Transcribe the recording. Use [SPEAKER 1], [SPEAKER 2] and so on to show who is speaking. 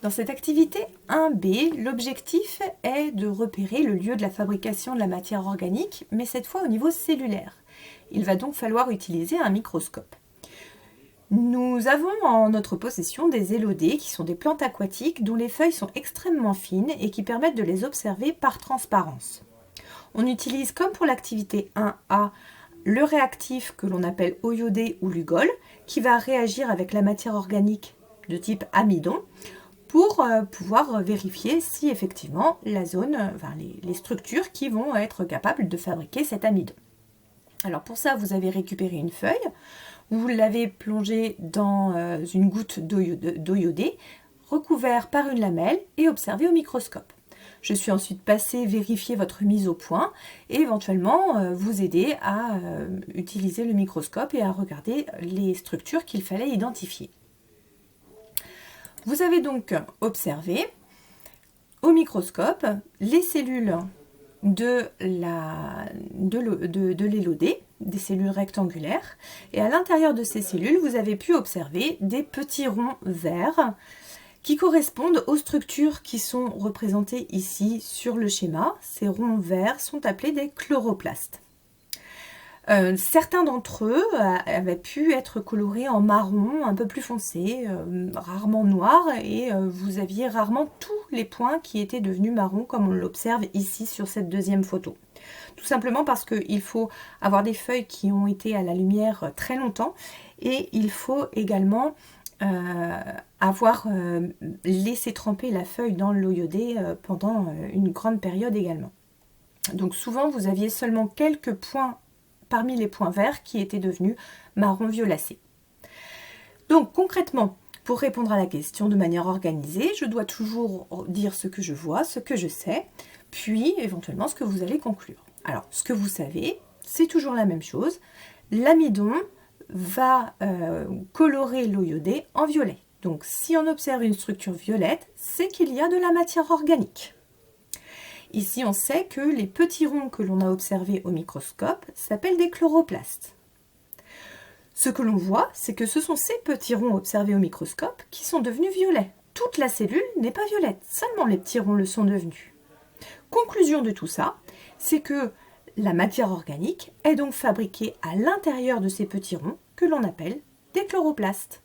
[SPEAKER 1] Dans cette activité 1B, l'objectif est de repérer le lieu de la fabrication de la matière organique, mais cette fois au niveau cellulaire. Il va donc falloir utiliser un microscope. Nous avons en notre possession des élodées qui sont des plantes aquatiques dont les feuilles sont extrêmement fines et qui permettent de les observer par transparence. On utilise, comme pour l'activité 1A, le réactif que l'on appelle eau iodée ou Lugol, qui va réagir avec la matière organique de type amidon pour pouvoir vérifier si effectivement la zone, les structures qui vont être capables de fabriquer cet amidon. Alors pour ça, vous avez récupéré une feuille, vous l'avez plongée dans une goutte d'eau iodée, recouvert par une lamelle et observé au microscope. Je suis ensuite passée vérifier votre mise au point et éventuellement vous aider à utiliser le microscope et à regarder les structures qu'il fallait identifier. Vous avez donc observé au microscope les cellules de l'élodée, des cellules rectangulaires, et à l'intérieur de ces cellules, vous avez pu observer des petits ronds verts qui correspondent aux structures qui sont représentées ici sur le schéma. Ces ronds verts sont appelés des chloroplastes. Certains d'entre eux avaient pu être colorés en marron un peu plus foncé, rarement noir, et vous aviez rarement tous les points qui étaient devenus marron comme on l'observe ici sur cette deuxième photo. Tout simplement parce qu'il faut avoir des feuilles qui ont été à la lumière très longtemps et il faut également avoir laissé tremper la feuille dans l'eau iodée pendant une grande période également. Donc souvent vous aviez seulement quelques points parmi les points verts qui étaient devenus marron violacé. Donc concrètement, pour répondre à la question de manière organisée, je dois toujours dire ce que je vois, ce que je sais, puis éventuellement ce que vous allez conclure. Alors, ce que vous savez, c'est toujours la même chose. L'amidon va colorer l'eau iodée en violet. Donc si on observe une structure violette, c'est qu'il y a de la matière organique. Ici, on sait que les petits ronds que l'on a observés au microscope s'appellent des chloroplastes. Ce que l'on voit, c'est que ce sont ces petits ronds observés au microscope qui sont devenus violets. Toute la cellule n'est pas violette, seulement les petits ronds le sont devenus. Conclusion de tout ça, c'est que la matière organique est donc fabriquée à l'intérieur de ces petits ronds que l'on appelle des chloroplastes.